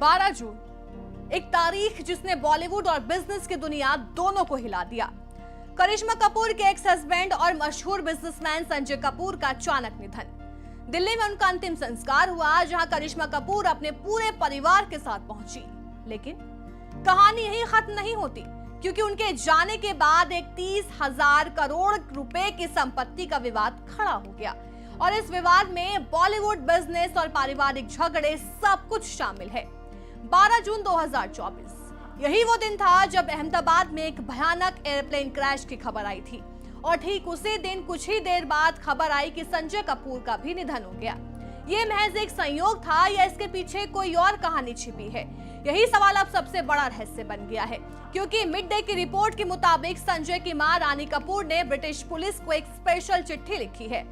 12 जून, एक तारीख जिसने बॉलीवुड और बिजनेस की दुनिया दोनों को हिला दिया। करिश्मा कपूर के एक्स हस्बैंड और मशहूर बिजनेसमैन संजय कपूर का अचानक निधन। दिल्ली में उनका अंतिम संस्कार हुआ, जहां करिश्मा कपूर अपने पूरे परिवार के साथ पहुंची। लेकिन कहानी यही खत्म नहीं होती, क्योंकि उनके जाने के बाद एक 30,000 करोड़ रुपए की संपत्ति का विवाद खड़ा हो गया। और इस विवाद में बॉलीवुड, बिजनेस और पारिवारिक झगड़े सब कुछ शामिल है। 12 जून 2024, यही वो दिन था जब अहमदाबाद में एक भयानक एयरप्लेन क्रैश की खबर आई थी। और ठीक उसी दिन कुछ ही देर बाद खबर आई कि संजय कपूर का भी निधन हो गया। ये महज एक संयोग था या इसके पीछे कोई और कहानी छिपी है? यही सवाल अब सबसे बड़ा रहस्य बन गया है, क्योंकि मिड डे की रिपोर्ट के मुताबिक संजय की मां रानी कपूर ने ब्रिटिश पुलिस को एक स्पेशल चिट्ठी लिखी है।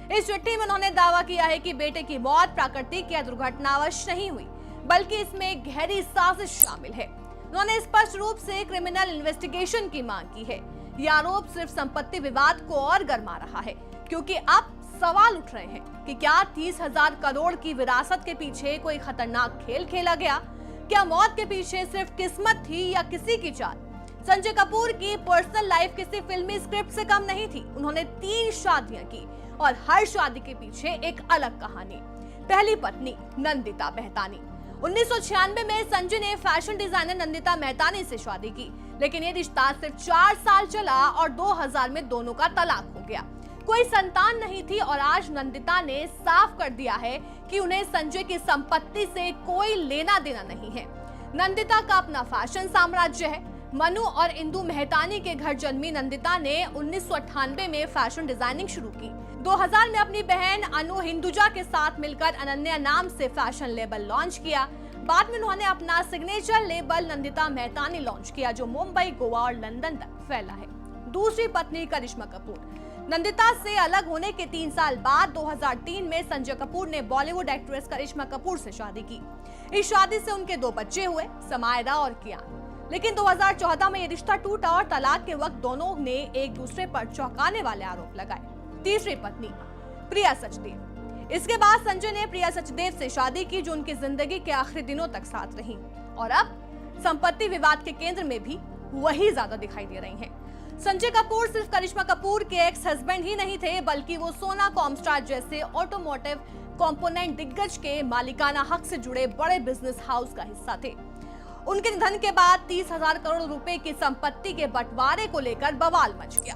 इस चिट्ठी में उन्होंने दावा किया है कि बेटे की मौत प्राकृतिक या दुर्घटनावश नहीं हुई, बल्कि इसमें गहरी साजिश शामिल है। उन्होंने स्पष्ट रूप से क्रिमिनल इन्वेस्टिगेशन की मांग की है। यह आरोप सिर्फ संपत्ति विवाद को और गरमा रहा है, क्योंकि अब सवाल उठ रहे हैं कि क्या 30,000 करोड़ की विरासत के पीछे कोई खतरनाक खेल खेला गया? क्या मौत के पीछे सिर्फ किस्मत थी या किसी की चाल? संजय कपूर की पर्सनल लाइफ किसी फिल्मी स्क्रिप्ट से कम नहीं थी। उन्होंने 3 शादियां की और हर शादी के पीछे एक अलग कहानी। पहली पत्नी नंदिता मेहतानी। 1996 में संजय ने फैशन डिजाइनर नंदिता मेहतानी से शादी की, लेकिन ये रिश्ता सिर्फ 4 साल चला और 2000 में दोनों का तलाक हो गया। कोई संतान नहीं थी और आज नंदिता ने साफ कर दिया है कि उन्हें संजय की संपत्ति से कोई लेना देना नहीं है। नंदिता का अपना फैशन साम्राज्य है। मनु और इंदु मेहतानी के घर जन्मी नंदिता ने 1998 में फैशन डिजाइनिंग शुरू की। 2000 में अपनी बहन अनु हिंदुजा के साथ मिलकर अनन्या नाम से फैशन लेबल लॉन्च किया। बाद में उन्होंने अपना signature label Nandita Mehtani launch किया, जो मुंबई, गोवा और लंदन तक फैला है। दूसरी पत्नी करिश्मा कपूर। नंदिता से अलग होने के 3 साल बाद 2003 में संजय कपूर ने बॉलीवुड एक्ट्रेस करिश्मा कपूर से शादी की। इस शादी से उनके 2 बच्चे हुए, समायरा और कियान। लेकिन 2014 में ये रिश्ता टूटा और तलाक के वक्त दोनों ने एक दूसरे पर चौंकाने वाले आरोप लगाए। तीसरी पत्नी प्रिया सचदेव। इसके बाद संजय ने प्रिया सचदेव से शादी की, जो उनकी जिंदगी के आखिरी दिनों तक साथ रही। और अब संपत्ति विवाद के केंद्र में भी वही ज्यादा दिखाई दे रही हैं। संजय कपूर सिर्फ करिश्मा कपूर के एक्स हस्बैंड ही नहीं थे, बल्कि वो सोना कॉमस्टार जैसे ऑटोमोटिव कंपोनेंट दिग्गज के मालिकाना हक से जुड़े बड़े बिजनेस हाउस का हिस्सा थे। उनके निधन के बाद 30,000 करोड़ रुपए की संपत्ति के बंटवारे को लेकर बवाल मच गया।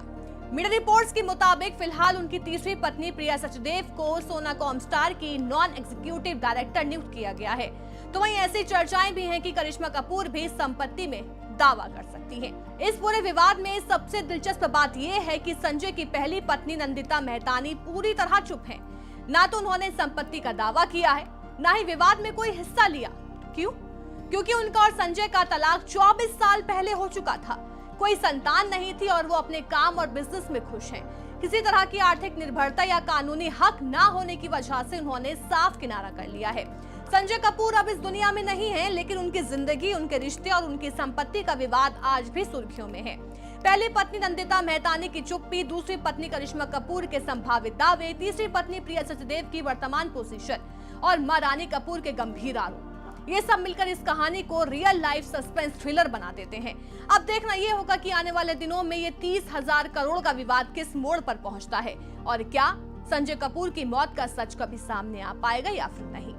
मीडिया रिपोर्ट्स के मुताबिक फिलहाल उनकी तीसरी पत्नी प्रिया सचदेव को सोना कॉमस्टार की नॉन एग्जीक्यूटिव डायरेक्टर नियुक्त किया गया है। तो वहीं ऐसी चर्चाएं भी हैं कि करिश्मा कपूर भी संपत्ति में दावा कर सकती है। इस पूरे विवाद में सबसे दिलचस्प बात यह है कि संजय की पहली पत्नी नंदिता मेहतानी पूरी तरह चुप है। ना तो उन्होंने संपत्ति का दावा किया है, ना ही विवाद में कोई हिस्सा लिया। क्यों? क्योंकि उनका और संजय का तलाक 24 साल पहले हो चुका था। कोई संतान नहीं थी और वो अपने काम और बिजनेस में खुश हैं। किसी तरह की आर्थिक निर्भरता या कानूनी हक ना होने की वजह से उन्होंने साफ किनारा कर लिया है। संजय कपूर अब इस दुनिया में नहीं है, लेकिन उनकी जिंदगी, उनके रिश्ते और उनकी संपत्ति का विवाद आज भी सुर्खियों में है। पहली पत्नी नंदिता मेहतानी की चुप्पी, दूसरी पत्नी करिश्मा कपूर के संभावित दावे, तीसरी पत्नी प्रिया सचदेव की वर्तमान पोजीशन और मां रानी कपूर के गंभीर आरोप, ये सब मिलकर इस कहानी को रियल लाइफ सस्पेंस थ्रिलर बना देते हैं। अब देखना ये होगा कि आने वाले दिनों में ये 30,000 करोड़ का विवाद किस मोड़ पर पहुंचता है और क्या संजय कपूर की मौत का सच कभी सामने आ पाएगा या फिर नहीं।